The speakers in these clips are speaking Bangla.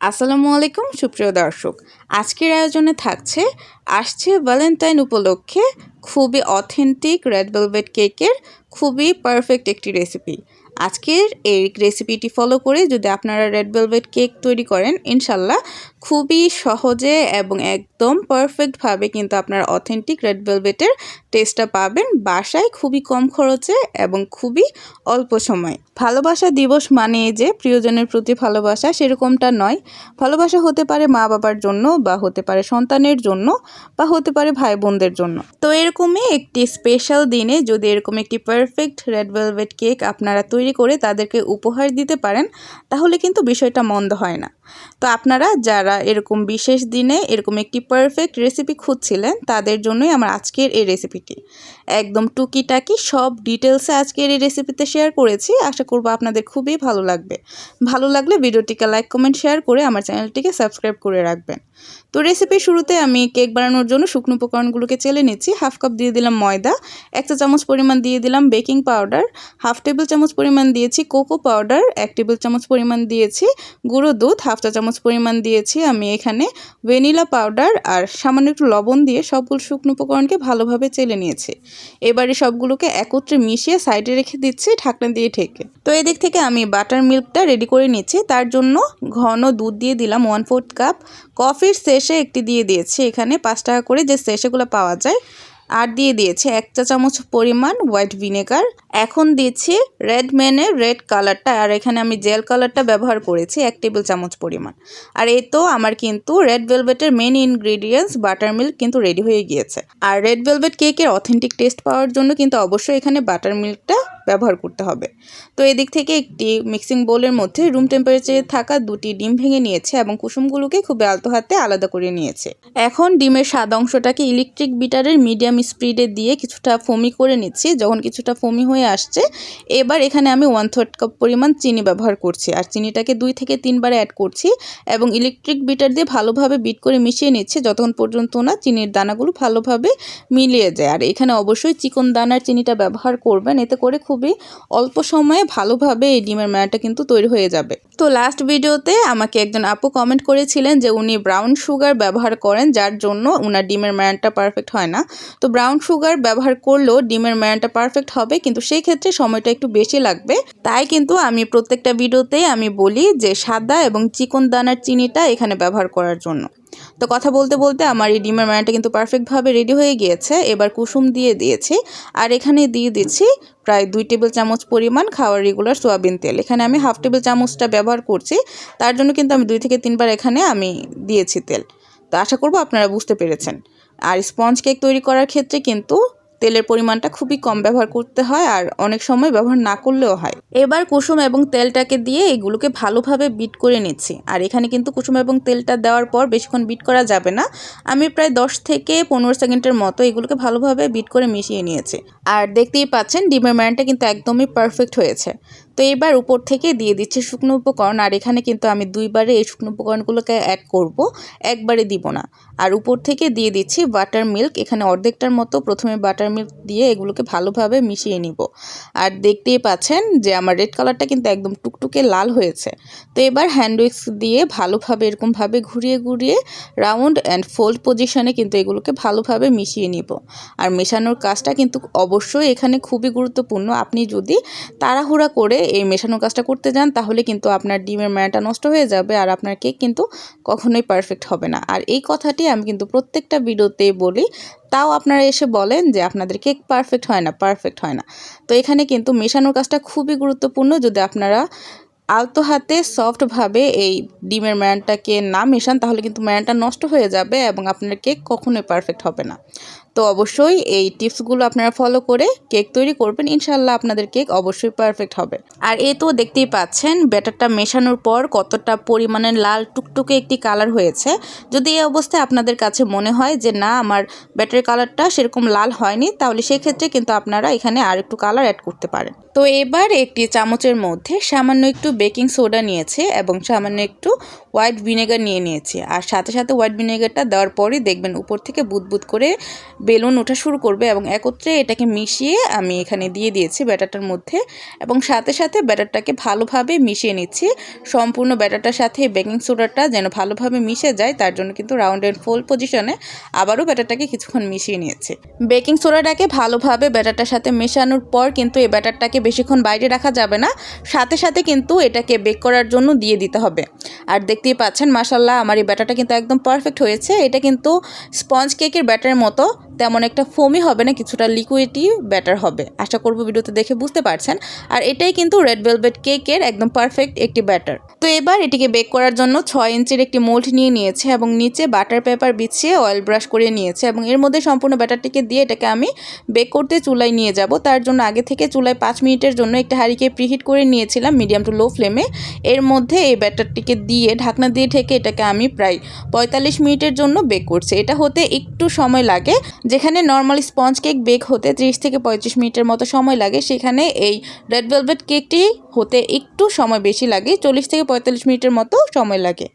আসসালামু আলাইকুম সুপ্রিয় দর্শক, আজকের আয়োজনে থাকছে আসছে ভ্যালেন্টাইন উপলক্ষে খুবই অথেন্টিক রেড ভেলভেট কেকের খুবই পারফেক্ট একটি রেসিপি। আজকের এই রেসিপিটি ফলো করে যদি আপনারা রেড ভেলভেট কেক তৈরি করেন, ইনশাল্লাহ খুবই সহজে এবং একদম পারফেক্টভাবে কিন্তু আপনারা অথেন্টিক রেড ভেলভেটের টেস্টটা পাবেন বাসায় খুবই কম খরচে এবং খুবই অল্প সময়। ভালোবাসা দিবস মানে যে প্রিয়জনের প্রতি ভালোবাসা, সেরকমটা নয়। ভালোবাসা হতে পারে মা বাবার জন্য, বা হতে পারে সন্তানের জন্য, বা হতে পারে ভাই বোনদের জন্য। তো এরকমই একটি স্পেশাল দিনে যদি এরকম একটি পারফেক্ট রেড ভেলভেট কেক আপনারা তৈরি করে তাদেরকে উপহার দিতে পারেন, তাহলে কিন্তু বিষয়টা মন্দ হয় না। তো আপনারা যারা এরকম বিশেষ দিনে এরকম একটি পারফেক্ট রেসিপি খুঁজছিলেন, তাদের জন্যই আমার আজকের এই রেসিপিটি। একদম টুকিটাকি সব ডিটেলসে আজকের এই রেসিপিতে শেয়ার করেছি। আশা করব আপনাদের খুবই ভালো লাগবে। ভালো লাগলে ভিডিওটিকে লাইক, কমেন্ট, শেয়ার করে আমার চ্যানেলটিকে সাবস্ক্রাইব করে রাখবেন। তো রেসিপির শুরুতে আমি কেক বানানোর জন্য শুকনো উপকরণগুলোকে চেলে নিচ্ছি। হাফ কাপ দিয়ে দিলাম ময়দা, 1 চা চামচ পরিমাণ দিয়ে দিলাম বেকিং পাউডার, হাফ টেবিল চামচ পরিমাণ দিয়েছি কোকো পাউডার, 1 টেবিল চামচ পরিমাণ দিয়েছি গুঁড়ো দুধ, হাফ চা চামচ পরিমাণ দিয়েছি আমি এখানে ভ্যানিলা পাউডার, আর সামান্য একটু লবণ দিয়ে সবগুলো শুকনো উপকরণকে ভালোভাবে চেলে নিয়েছি। এবারে সবগুলোকে একত্রে মিশিয়ে সাইডে রেখে দিচ্ছি ঢাকনা দিয়ে ঢেকে। তো এদিক থেকে আমি বাটার মিল্কটা রেডি করে নিচ্ছি। তার জন্য ঘন দুধ দিয়ে দিলাম 1/4 কাপ, কফির সেশে একটি দিয়ে দিয়েছি এখানে 5 টাকা করে যে সেশেগুলো পাওয়া যায়, আর দিয়ে দিয়েছি 1 চা চামচ পরিমাণ হোয়াইট ভিনেগার। এখন দিচ্ছি রেড মেনের রেড কালারটা, আর এখানে আমি জেল কালারটা ব্যবহার করেছি 1 টেবিল চামচ পরিমাণ। আর এই তো আমার কিন্তু রেড ভেলভেটের মেন ইনগ্রেডিয়েন্টস বাটার মিল্ক কিন্তু রেডি হয়ে গিয়েছে। আর রেড ভেলভেট কেকের অথেন্টিক টেস্ট পাওয়ার জন্য কিন্তু অবশ্যই এখানে বাটার মিল্কটা ব্যবহার করতে হবে। তো এদিক থেকে একটি মিক্সিং বোলের মধ্যে রুম টেম্পারেচারে থাকা 2টি ডিম ভেঙে নিয়েছে এবং কুসুমগুলোকে খুব আলতো হাতে আলাদা করে নিয়েছে। এখন ডিমের সাদা অংশটাকে ইলেকট্রিক বিটারের মিডিয়াম স্পিডে দিয়ে কিছুটা ফোমি করে নিচ্ছি। যখন কিছুটা ফোমি হয়ে আসছে, এবার এখানে আমি 1/3 কাপ পরিমাণ চিনি ব্যবহার করছি, আর চিনিটাকে 2 থেকে 3 বার অ্যাড করছি এবং ইলেকট্রিক বিটার দিয়ে ভালোভাবে বিট করে মিশিয়ে নিচ্ছি যতক্ষণ পর্যন্ত না চিনির দানাগুলো ভালোভাবে মিলিয়ে যায়। আর এখানে অবশ্যই চিকন দানার চিনিটা ব্যবহার করবেন, এতে করে খুবই অল্প সময়ে ভালোভাবে এই ডিমের ম্যানটা কিন্তু তৈরি হয়ে যাবে। তো লাস্ট ভিডিওতে আমাকে একজন আপু কমেন্ট করেছিলেন যে উনি ব্রাউন সুগার ব্যবহার করেন, যার জন্য উনার ডিমের ম্যানটা পারফেক্ট হয় না। তো ব্রাউন সুগার ব্যবহার করলেও ডিমের ম্যানটা পারফেক্ট হবে, কিন্তু সেই ক্ষেত্রে সময়টা একটু বেশি লাগবে। তাই কিন্তু আমি প্রত্যেকটা ভিডিওতেই আমি বলি যে সাদা এবং চিকন দানার চিনিটা এখানে ব্যবহার করার জন্য। তো কথা বলতে বলতে আমার এই ডিমের ম্যানটা কিন্তু পারফেক্টভাবে রেডি হয়ে গিয়েছে। এবার কুসুম দিয়ে দিয়েছি, আর এখানে দিয়ে দিচ্ছি প্রায় 2 টেবিল চামচ পরিমাণ খাওয়ার রেগুলার সোয়াবিন তেল। এখানে আমি হাফ টেবিল চামচটা ব্যবহার করছি, তার জন্য কিন্তু আমি 2 থেকে 3 বার এখানে আমি দিয়েছি তেল। তো আশা করব আপনারা বুঝতে পেরেছেন। আর স্পঞ্জ কেক তৈরি করার ক্ষেত্রে কিন্তু তেলের পরিমাণটা খুবই কম ব্যবহার করতে হয়, আর অনেক সময় ব্যবহার না করলেও হয়। এবার কুসুম এবং তেলটাকে দিয়ে এগুলোকে ভালোভাবে বিট করে নিচ্ছি। আর এখানে কিন্তু কুসুম এবং তেলটা দেওয়ার পর বেশিক্ষণ বিট করা যাবে না। আমি প্রায় 10 থেকে 15 সেকেন্ডের মতো এগুলোকে ভালোভাবে বিট করে মিশিয়ে নিয়েছি। আর দেখতেই পাচ্ছেন ডিমের ম্যারিনেডটা কিন্তু একদমই পারফেক্ট হয়েছে। তো এবার উপর থেকে দিয়ে দিচ্ছি শুকনো উপকরণ, আর এখানে কিন্তু আমি 2 বারে এই শুকনো উপকরণগুলোকে অ্যাড করব, একবারে দিব না। আর উপর থেকে দিয়ে দিচ্ছি বাটার মিল্ক, এখানে অর্ধেকটার মতো প্রথমে বাটার মিল্ক দিয়ে এগুলোকে ভালোভাবে মিশিয়ে নিব। আর দেখতেই পাচ্ছেন যে আমার রেড কালারটা কিন্তু একদম টুকটুকে লাল হয়েছে। তো এবার হ্যান্ড উইক্স দিয়ে ভালোভাবে এরকমভাবে ঘুরিয়ে ঘুরিয়ে রাউন্ড অ্যান্ড ফোল্ড পজিশনে কিন্তু এগুলোকে ভালোভাবে মিশিয়ে নিব। আর মেশানোর কাজটা কিন্তু অবশ্যই এখানে খুবই গুরুত্বপূর্ণ। আপনি যদি তাড়াহুড়া করে এই মেশানোর কাজটা করতে যান, তাহলে কিন্তু আপনার ডিমের ম্যানটা নষ্ট হয়ে যাবে, আর আপনার কেক কিন্তু কখনোই পারফেক্ট হবে না। আর এই কথাটি আমি কিন্তু প্রত্যেকটা ভিডিওতেই বলি, তাও আপনারা এসে বলেন যে আপনাদের কেক পারফেক্ট হয় না, পারফেক্ট হয় না। তো এখানে কিন্তু মেশানোর কাজটা খুবই গুরুত্বপূর্ণ। যদি আপনারা আলতো হাতে সফটভাবে এই ডিমের ম্যারিনেডটাকে না মেশান, তাহলে কিন্তু ম্যারিনেডটা নষ্ট হয়ে যাবে এবং আপনার কেক কখনোই পারফেক্ট হবে না। তো অবশ্যই এই টিপসগুলো আপনারা ফলো করে কেক তৈরি করবেন, ইনশাল্লাহ আপনাদের কেক অবশ্যই পারফেক্ট হবে। আর এই তো দেখতেই পাচ্ছেন ব্যাটারটা মেশানোর পর কতটা পরিমাণে লাল টুকটুকে একটি কালার হয়েছে। যদি এই অবস্থায় আপনাদের কাছে মনে হয় যে না আমার ব্যাটারের কালারটা সেরকম লাল হয়নি, তাহলে সেক্ষেত্রে কিন্তু আপনারা এখানে আর একটু কালার অ্যাড করতে পারেন। তো এবার একটি চামচের মধ্যে সামান্য একটু বেকিং সোডা নিয়েছে এবং সামান্য একটু হোয়াইট ভিনেগার নিয়েছি। আর সাথে সাথে হোয়াইট ভিনেগারটা দেওয়ার পরই দেখবেন উপর থেকে বুদবুদ করে বেলুন ওঠা শুরু করবে এবং একত্রে এটাকে মিশিয়ে আমি এখানে দিয়ে দিয়েছি ব্যাটারটার মধ্যে এবং সাথে সাথে ব্যাটারটাকে ভালোভাবে মিশিয়ে নিচ্ছি। সম্পূর্ণ ব্যাটারটার সাথে বেকিং সোডাটা যেন ভালোভাবে মিশে যায় তার জন্য কিন্তু রাউন্ড অ্যান্ড ফোল্ড পজিশনে আবারও ব্যাটারটাকে কিছুক্ষণ মিশিয়ে নিয়েছি। বেকিং সোডাটাকে ভালোভাবে ব্যাটারটার সাথে মেশানোর পর কিন্তু এই ব্যাটারটাকে বেশিক্ষণ বাইরে রাখা যাবে না, সাথে সাথে কিন্তু এটাকে বেক করার জন্য দিয়ে দিতে হবে। আর দেখতেই পাচ্ছেন মাশাআল্লাহ আমার এই ব্যাটারটা কিন্তু একদম পারফেক্ট হয়েছে। এটা কিন্তু স্পঞ্জ কেকের ব্যাটারের মতো তেমন একটা ফোমি হবে না, কিছুটা লিকুইডই ব্যাটার হবে। আশা করব ভিডিওতে দেখে বুঝতে পারছেন। আর এটাই কিন্তু রেড ভেলভেট কেকের একদম পারফেক্ট একটি ব্যাটার। তো এবার এটিকে বেক করার জন্য 6 ইঞ্চির একটি মোল্ড নিয়ে নিয়েছে এবং নিচে বাটার পেপার বিছিয়ে অয়েল ব্রাশ করে নিয়েছে এবং এর মধ্যে সম্পূর্ণ ব্যাটারটিকে দিয়ে এটাকে আমি বেক করতে চুলায় নিয়ে যাব। তার জন্য আগে থেকে চুলায় 5 মিনিটের জন্য একটা হাঁড়িকে প্রিহিট করে নিয়েছিলাম মিডিয়াম টু লো ফ্লেমে। এর মধ্যে এই ব্যাটারটিকে দিয়ে ঢাকনা দিয়ে ঢেকে এটাকে আমি প্রায় 45 মিনিটের জন্য বেক করছি। এটা হতে একটু সময় লাগে, যেখানে নর্মাল স্পঞ্জ কেক বেক হতে 30 থেকে 35 মিনিটের মতো সময় লাগে, সেখানে এই রেড ভেলভেট কেকটি হতে একটু সময় বেশি লাগে, 40 থেকে 45 মিনিটের মতো সময় লাগে।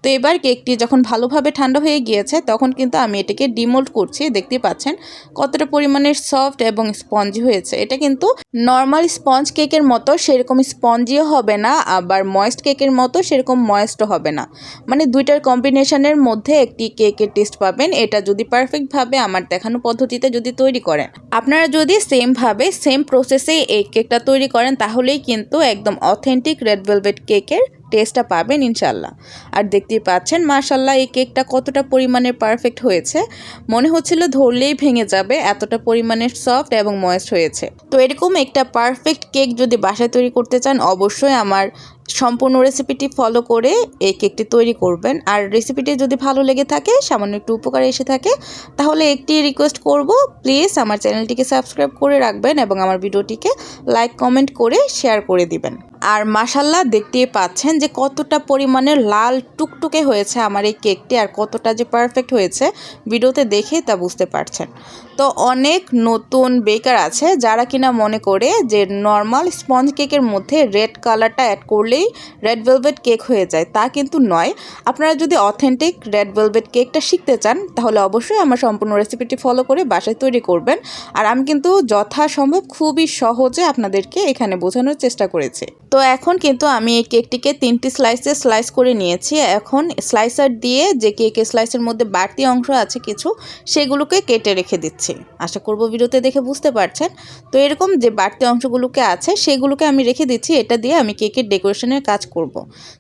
তো এবার কেকটি যখন ভালোভাবে ঠান্ডা হয়ে গিয়েছে তখন কিন্তু আমি এটাকে ডিমোল্ড করছি। দেখতে পাচ্ছেন কতটা পরিমাণের সফট এবং স্পঞ্জি হয়েছে। এটা কিন্তু নর্মাল স্পঞ্জ কেকের মতো সেরকম স্পঞ্জিও হবে না, আবার ময়েস্ট কেকের মতো সেরকম ময়েস্টও হবে না, মানে দুইটার কম্বিনেশনের মধ্যে একটি কেকের টেস্ট পাবেন। এটা যদি পারফেক্টভাবে আমার দেখানো পদ্ধতিতে যদি তৈরি করেন, আপনারা যদি সেমভাবে সেম প্রসেসে এই কেকটা তৈরি করেন তাহলেই কিন্তু একদম অথেন্টিক রেড ভেলভেট কেকের টেস্টটা পাবেন ইনশাল্লাহ। আর দেখতেই পাচ্ছেন মাশাল্লাহ এই কেকটা কতটা পরিমাণের পারফেক্ট হয়েছে, মনে হচ্ছিল ধরলেই ভেঙে যাবে, এতটা পরিমাণের সফট এবং ময়েস্ট হয়েছে। তো এরকম একটা পারফেক্ট কেক যদি বাসায় তৈরি করতে চান অবশ্যই আমার সম্পূর্ণ রেসিপিটি ফলো করে এই কেকটি তৈরি করবেন। আর রেসিপিটি যদি ভালো লেগে থাকে, সামান্য একটু উপকারে এসে থাকে, তাহলে একটি রিকোয়েস্ট করব, প্লিজ আমার চ্যানেলটিকে সাবস্ক্রাইব করে রাখবেন এবং আমার ভিডিওটিকে লাইক কমেন্ট করে শেয়ার করে দিবেন। আর মাশাল্লাহ দেখতেই পাচ্ছেন যে কতটা পরিমাণের লাল টুকটুকে হয়েছে আমার এই কেকটি, আর কতটা যে পারফেক্ট হয়েছে ভিডিওতে দেখে তা বুঝতে পারছেন। তো অনেক নতুন বেকার আছে যারা কিনা মনে করে যে নর্মাল স্পঞ্জ কেকের মধ্যে রেড কালারটা অ্যাড করলেই রেড ভেলভেট কেক হয়ে যায়, তা কিন্তু নয়। আপনারা যদি অথেন্টিক রেড ভেলভেট কেকটা শিখতে চান তাহলে অবশ্যই আমার সম্পূর্ণ রেসিপিটি ফলো করে বাসায় তৈরি করবেন। আর আমি কিন্তু যথাসম্ভব খুবই সহজে আপনাদেরকে এখানে বোঝানোর চেষ্টা করেছি। তো এখন কিন্তু আমি এই কেকটিকে 3টি স্লাইসে স্লাইস করে নিয়েছি। এখন স্লাইসার দিয়ে যে কেকের স্লাইসের মধ্যে বাড়তি অংশ আছে কিছু, সেগুলোকে কেটে রেখে দিচ্ছি। আশা করব ভিডিওতে দেখে বুঝতে পারছেন। তো এরকম যে বাড়তি অংশগুলোকে আছে সেগুলোকে আমি রেখে দিচ্ছি, এটা দিয়ে আমি কেকের ডেকোরেশনের কাজ করব।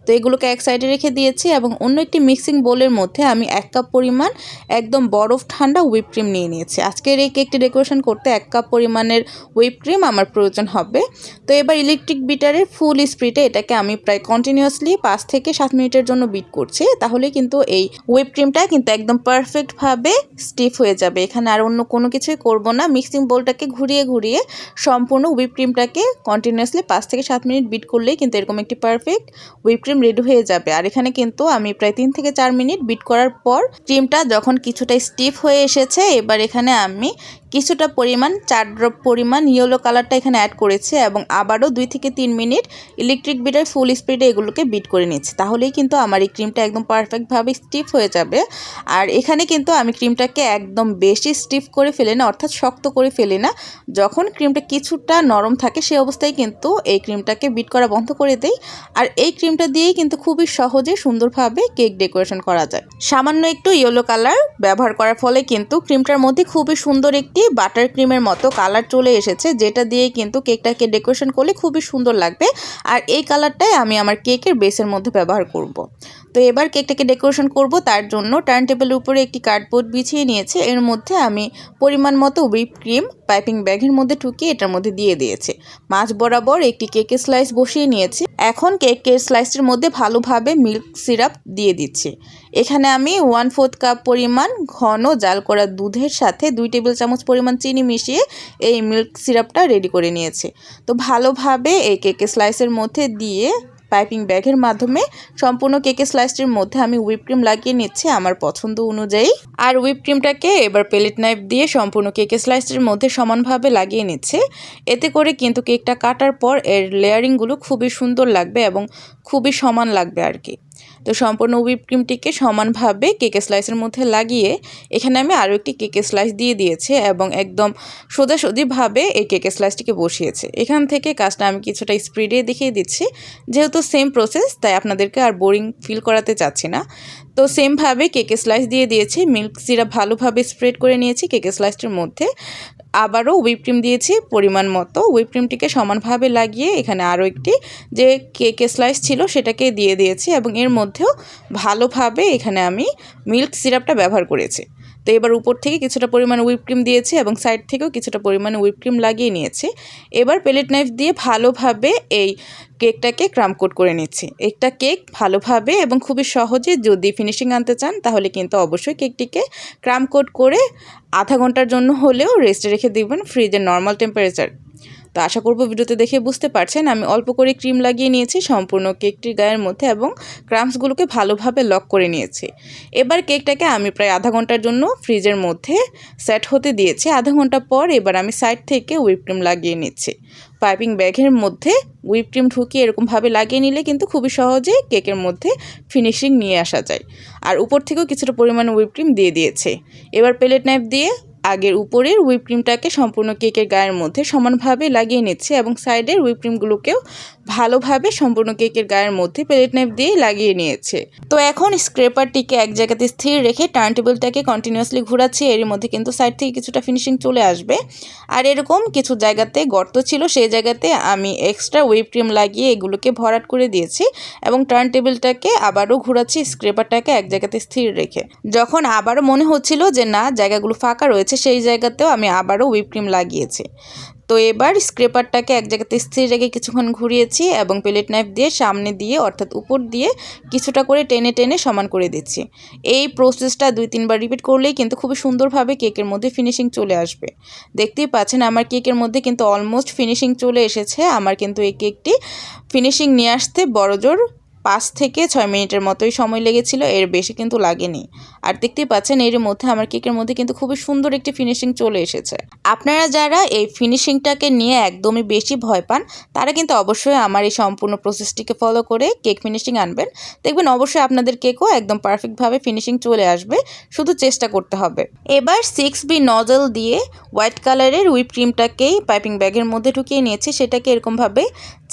তো এগুলোকে এক সাইডে রেখে দিয়েছি এবং অন্য একটি মিক্সিং বোলের মধ্যে আমি 1 কাপ পরিমাণ একদম বরফ ঠান্ডা হুইপ ক্রিম নিয়ে নিয়েছি। আজকের এই কেকটি ডেকোরেশন করতে 1 কাপ পরিমাণের হুইপ ক্রিম আমার প্রয়োজন হবে। তো এবার ইলেকট্রিক বিটারের ফুল স্পিডে এটাকে আমি প্রায় কন্টিনিউয়াসলি 5 থেকে 7 মিনিটের জন্য বিট করছি, তাহলে কিন্তু এই হুইপ ক্রিমটা কিন্তু একদম পারফেক্টভাবে স্টিফ হয়ে যাবে। এখানে আর অন্য কোনো কিছুই করব না, মিক্সিং বোলটাকে ঘুরিয়ে ঘুরিয়ে সম্পূর্ণ হুইপ ক্রিমটাকে কন্টিনিউয়াসলি 5 থেকে 7 মিনিট বিট করলেই কিন্তু এরকম একটি পারফেক্ট হুইপ ক্রিম রেডি হয়ে যাবে। আর এখানে কিন্তু আমি প্রায় 3 থেকে 4 মিনিট বিট করার পর ক্রিমটা যখন কিছুটা স্টিফ হয়ে এসেছে, এবার এখানে আমি কিছুটা পরিমাণ 4 ড্রপ পরিমাণ ইয়েলো কালারটা এখানে অ্যাড করেছি এবং আবারও 2 থেকে 3 মিনিট ইলেকট্রিক বিটার ফুল স্পিডে এগুলোকে বিট করে নিচ্ছি, তাহলেই কিন্তু আমার এই ক্রিমটা একদম পারফেক্টভাবে স্টিফ হয়ে যাবে। আর এখানে কিন্তু আমি ক্রিমটাকে একদম বেশি স্টিফ করে ফেলি না, অর্থাৎ শক্ত করে ফেলি না। যখন ক্রিমটা কিছুটা নরম থাকে সেই অবস্থায় কিন্তু এই ক্রিমটাকে বিট করা বন্ধ করে দেই। আর এই ক্রিমটা দিয়েই কিন্তু খুবই সহজে সুন্দরভাবে কেক ডেকোরেশন করা যায়। সামান্য একটু ইয়েলো কালার ব্যবহার করার ফলে কিন্তু ক্রিমটার মধ্যে খুবই সুন্দর একটি বাটার ক্রিমের মতো কালার চলে এসেছে, যেটা দিয়ে কিন্তু কেকটাকে ডেকোরেশন করলে খুবই সুন্দর লাগবে। আর এই কালারটাই আমি আমার কেকের বেসের মধ্যে ব্যবহার করব। তো এবার কেকটাকে ডেকোরেশন করব, তার জন্য টার্ন টেবিলের উপরে একটি কার্ডবোর্ড বিছিয়ে নিয়েছি। এর মধ্যে আমি পরিমাণ মতো হুইপ ক্রিম পাইপিং ব্যাগের মধ্যে ঢুকিয়ে এটার মধ্যে দিয়ে দিয়েছি। মাঝ বরাবর একটি কেকের স্লাইস বসিয়ে নিয়েছি। এখন কেকের স্লাইসের মধ্যে ভালোভাবে মিল্ক সিরাপ দিয়ে দিচ্ছি। এখানে আমি 1/4 কাপ পরিমাণ ঘন জাল করা দুধের সাথে 2 টেবিল চামচ পরিমাণ চিনি মিশিয়ে এই মিল্ক সিরাপটা রেডি করে নিয়েছি। তো ভালোভাবে এই কেকের স্লাইসের মধ্যে দিয়ে পাইপিং ব্যাগের মাধ্যমে সম্পূর্ণ কেকের স্লাইসটির মধ্যে আমি হুইপ ক্রিম লাগিয়ে নিচ্ছি আমার পছন্দ অনুযায়ী। আর হুইপ ক্রিমটাকে এবার প্লেট নাইফ দিয়ে সম্পূর্ণ কেকের স্লাইসটির মধ্যে সমানভাবে লাগিয়ে নিচ্ছে। এতে করে কিন্তু কেকটা কাটার পর এর লেয়ারিংগুলো খুবই সুন্দর লাগবে এবং খুবই সমান লাগবে আর কি। তো সম্পূর্ণ হুইপ ক্রিমটিকে সমানভাবে কেকের স্লাইসের মধ্যে লাগিয়ে এখানে আমি আরও একটি কেকের স্লাইস দিয়ে দিয়েছি এবং একদম সোজাসুজিভাবে এই কেকের স্লাইসটিকে বসিয়েছে। এখান থেকে কাজটা আমি কিছুটা স্পিডে দেখিয়ে দিচ্ছি, যেহেতু সেম প্রসেস তাই আপনাদেরকে আর বোরিং ফিল করাতে চাচ্ছি না। তো সেমভাবে কেকের স্লাইস দিয়ে দিয়েছি, মিল্ক সিরাপ ভালোভাবে স্প্রেড করে নিয়েছি কেকের স্লাইসটির মধ্যে, আবারও হুইপ ক্রিম দিয়েছি পরিমাণ মতো। হুইপ ক্রিমটিকে সমানভাবে লাগিয়ে এখানে আরও একটি যে কেকের স্লাইস ছিল সেটাকে দিয়ে দিয়েছি এবং এর মধ্যেও ভালোভাবে এখানে আমি মিল্ক সিরাপটা ব্যবহার করেছি। তো এবার উপর থেকে কিছুটা পরিমাণে হুইপ ক্রিম দিয়েছি এবং সাইড থেকেও কিছুটা পরিমাণে হুইপ ক্রিম লাগিয়ে নিয়েছি। এবার প্যালেট নাইফ দিয়ে ভালোভাবে এই কেকটাকে ক্রাম কোট করে নিচ্ছি। একটা কেক ভালোভাবে এবং খুবই সহজে যদি ফিনিশিং আনতে চান তাহলে কিন্তু অবশ্যই কেকটিকে ক্রাম কোট করে আধা ঘন্টার জন্য হলেও রেস্টে রেখে দিবেন ফ্রিজের নর্মাল টেম্পারেচার। তো আশা করব ভিডিওতে দেখে বুঝতে পারছেন আমি অল্প করে ক্রিম লাগিয়ে নিয়েছি সম্পূর্ণ কেকটির গায়ের মধ্যে এবং ক্রাম্পসগুলোকে ভালোভাবে লক করে নিয়েছি। এবার কেকটাকে আমি প্রায় আধা ঘন্টার জন্য ফ্রিজের মধ্যে সেট হতে দিয়েছি। আধা ঘন্টা পর এবার আমি সাইড থেকে হুইপ ক্রিম লাগিয়ে নিচ্ছি। পাইপিং ব্যাগের মধ্যে হুইপ ক্রিম ঢুকিয়ে এরকমভাবে লাগিয়ে নিলে কিন্তু খুবই সহজেই কেকের মধ্যে ফিনিশিং নিয়ে আসা যায়। আর উপর থেকেও কিছুটা পরিমাণে হুইপ ক্রিম দিয়ে দিয়েছে। এবার প্যালেট নাইফ দিয়ে আগের উপরের হুইপ ক্রিমটাকে সম্পূর্ণ কেকের গায়ের মধ্যে সমানভাবে লাগিয়ে নিচ্ছে এবং সাইডের হুইপ ক্রিমগুলোকেও ভালোভাবে সম্পূর্ণ কেকের গায়ের মধ্যে প্যালেট নাইফ দিয়ে লাগিয়ে নিয়েছে। তো এখন স্ক্রেপারটিকে এক জায়গাতে স্থির রেখে টার্ন টেবিলটাকে কন্টিনিউয়াসলি ঘোরাচ্ছি। এর মধ্যে কিন্তু সাইড থেকে কিছুটা ফিনিশিং চলে আসবে। আর এরকম কিছু জায়গাতে গর্ত ছিল, সেই জায়গাতে আমি এক্সট্রা হুইপ ক্রিম লাগিয়ে এগুলোকে ভরাট করে দিয়েছি এবং টার্ন টেবিলটাকে আবারও ঘোরাচ্ছি স্ক্রেপারটাকে এক জায়গাতে স্থির রেখে। যখন আবারও মনে হচ্ছিল যে না জায়গাগুলো ফাঁকা রয়েছে সেই জায়গাতেও আমি আবারও হুইপ ক্রিম লাগিয়েছি। তো এবার স্ক্রেপারটাকে এক জায়গাতে স্থির রেখে কিছুক্ষণ ঘুরিয়েছি এবং প্যালেট নাইফ দিয়ে সামনে দিয়ে অর্থাৎ উপর দিয়ে কিছুটা করে টেনে টেনে সমান করে দিচ্ছি। এই প্রসেসটা 2-3 বার রিপিট করলেই কিন্তু খুবই সুন্দরভাবে কেকের মধ্যে ফিনিশিং চলে আসবে। দেখতেই পাচ্ছেন আমার কেকের মধ্যে কিন্তু অলমোস্ট ফিনিশিং চলে এসেছে। আমার কিন্তু এই কেকটি ফিনিশিং নিয়ে আসতে বড়জোর 5 থেকে 6 মিনিটের মতোই সময় লেগেছিল, এর বেশি কিন্তু লাগেনি। আর দেখতেই পাচ্ছেন এর মধ্যে আমার কেকের মধ্যে কিন্তু খুবই সুন্দর একটি ফিনিশিং চলে এসেছে। আপনারা যারা এই ফিনিশিংটাকে নিয়ে একদমই বেশি ভয় পান তারা কিন্তু অবশ্যই আমার এই সম্পূর্ণ প্রসেসটিকে ফলো করে কেক ফিনিশিং আনবেন। দেখবেন অবশ্যই আপনাদের কেকও একদম পারফেক্টভাবে ফিনিশিং চলে আসবে, শুধু চেষ্টা করতে হবে। এবার 6B নজল দিয়ে হোয়াইট কালারের হুইপ ক্রিমটাকেই পাইপিং ব্যাগের মধ্যে ঢুকিয়ে নিয়েছি। সেটাকে এরকমভাবে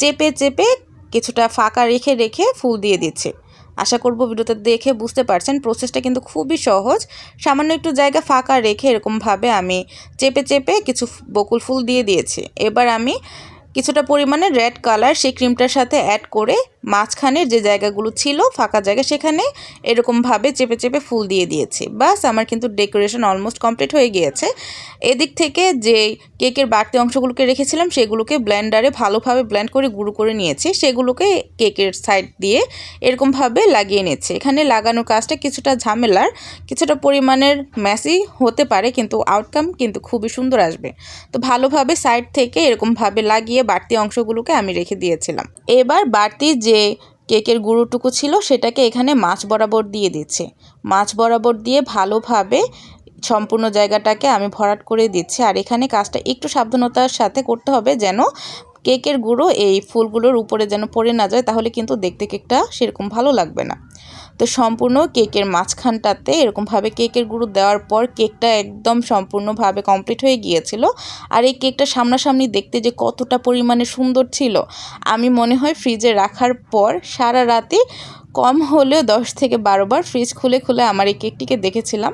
চেপে চেপে কিছুটা ফাঁকা রেখে রেখে ফুল দিয়ে দিচ্ছি। আশা করব ভিডিওতে দেখে বুঝতে পারছেন প্রসেসটা কিন্তু খুবই সহজ। সামান্য একটু জায়গা ফাঁকা রেখে এরকমভাবে আমি চেপে চেপে কিছু বকুল ফুল দিয়ে দিয়েছি। এবার আমি কিছুটা পরিমাণে রেড কালার সেই ক্রিমটার সাথে অ্যাড করে মাঝখানের যে জায়গাগুলো ছিল ফাঁকা জায়গা সেখানে এরকমভাবে চেপে চেপে ফুল দিয়ে দিয়েছি। বাস আমার কিন্তু ডেকোরেশন অলমোস্ট কমপ্লিট হয়ে গিয়েছে। এদিক থেকে যে কেকের বাড়তি অংশগুলোকে রেখেছিলাম সেগুলোকে ব্লেন্ডারে ভালোভাবে ব্লেন্ড করে গুঁড়ো করে নিয়েছি, সেগুলোকে কেকের সাইড দিয়ে এরকমভাবে লাগিয়ে নিচ্ছি। এখানে লাগানোর কাজটা কিছুটা ঝামেলার, কিছুটা পরিমাণের মেসি হতে পারে কিন্তু আউটকাম কিন্তু খুবই সুন্দর আসবে। তো ভালোভাবে সাইড থেকে এরকমভাবে লাগিয়ে বাড়তি অংশগুলোকে আমি রেখে দিয়েছিলাম। এবার বাড়তি যে কেকের গুঁড়োটুকু ছিল সেটাকে এখানে মাছ বরাবর দিয়ে দিচ্ছি। মাছ বরাবর দিয়ে ভালোভাবে সম্পূর্ণ জায়গাটাকে আমি ভরাট করে দিচ্ছি। আর এখানে কাজটা একটু সাবধানতার সাথে করতে হবে যেন কেকের গুঁড়ো এই ফুলগুলোর উপরে যেন পড়ে না যায়, তাহলে কিন্তু দেখতে কেকটা সেরকম ভালো লাগবে না। তো সম্পূর্ণ কেকের মাঝখানটাতে এরকমভাবে কেকের গুঁড়ো দেওয়ার পর কেকটা একদম সম্পূর্ণভাবে কমপ্লিট হয়ে গিয়েছিল। আর এই কেকটা সামনাসামনি দেখতে যে কতটা পরিমাণে সুন্দর ছিল, আমি মনে হয় ফ্রিজে রাখার পর সারা রাতে কম হলেও 10 থেকে 12 বার ফ্রিজ খুলে খুলে আমার এই কেকটিকে দেখেছিলাম,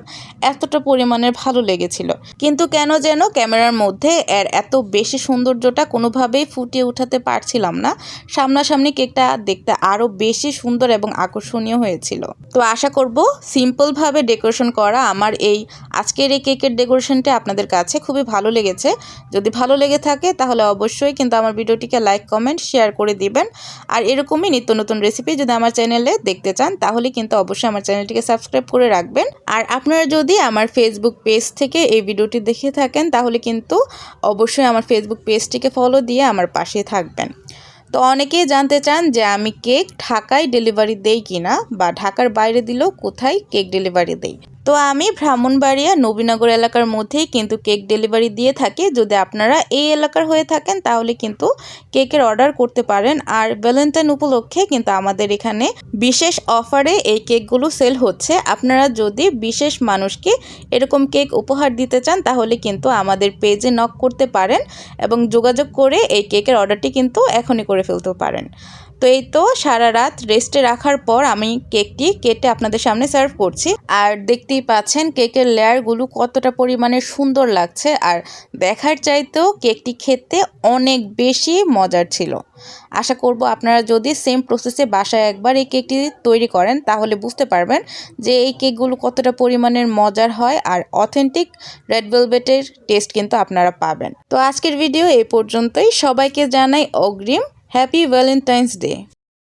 এতটা পরিমাণের ভালো লেগেছিল। কিন্তু কেন যেন ক্যামেরার মধ্যে এর এত বেশি সৌন্দর্যটা কোনোভাবেই ফুটিয়ে উঠাতে পারছিলাম না। সামনাসামনি কেকটা দেখতে আরও বেশি সুন্দর এবং আকর্ষণীয় হয়েছিল। তো আশা করব সিম্পলভাবে ডেকোরেশন করা আমার এই আজকের এই কেকের ডেকোরেশনটা আপনাদের কাছে খুবই ভালো লেগেছে। যদি ভালো লেগে থাকে তাহলে অবশ্যই কিন্তু আমার ভিডিওটিকে লাইক কমেন্ট শেয়ার করে দিবেন। আর এরকমই নিত্য নতুন রেসিপি যদি আমার চ্যানেলে দেখতে চান তাহলে কিন্তু অবশ্যই আমার চ্যানেলটিকে সাবস্ক্রাইব করে রাখবেন। আর আপনারা যদি আমার ফেসবুক পেজ থেকে এই ভিডিওটি দেখে থাকেন তাহলে কিন্তু অবশ্যই আমার ফেসবুক পেজটিকে ফলো দিয়ে আমার পাশে থাকবেন। তো অনেকেই জানতে চান যে আমি কেক ঢাকায় ডেলিভারি দেই কিনা বা ঢাকার বাইরে দিলেও কোথায় কেক ডেলিভারি দেই। তো তো আমি ব্রাহ্মণবাড়িয়া নবীনগর এলাকার মধ্যেই কিন্তু কেক ডেলিভারি দিয়ে থাকি। যদি আপনারা এই এলাকার হয়ে থাকেন তাহলে কিন্তু কেকের অর্ডার করতে পারেন। আর ভ্যালেন্টাইন উপলক্ষে কিন্তু আমাদের এখানে বিশেষ অফারে এই কেকগুলো সেল হচ্ছে। আপনারা যদি বিশেষ মানুষকে এরকম কেক উপহার দিতে চান তাহলে কিন্তু আমাদের পেজে নক করতে পারেন এবং যোগাযোগ করে এই কেকের অর্ডারটি কিন্তু এখনই করে ফেলতে পারেন। তো এই তো সারা রাত রেস্টে রাখার পর আমি কেকটি কেটে আপনাদের সামনে সার্ভ করছি। আর দেখতেই পাচ্ছেন কেকের লেয়ারগুলো কতটা পরিমাণে সুন্দর লাগছে, আর দেখার চাইতেও কেকটি খেতে অনেক বেশি মজার ছিল। আশা করব আপনারা যদি সেম প্রসেসে বাসায় একবার এই কেকটি তৈরি করেন তাহলে বুঝতে পারবেন যে এই কেকগুলো কতটা পরিমাণের মজার হয়, আর অথেন্টিক রেড ভেলভেটের টেস্ট কিন্তু আপনারা পাবেন। তো আজকের ভিডিও এই পর্যন্তই। সবাইকে জানাই অগ্রিম হ্যাপি ভ্যালেন্টাইন্স ডে।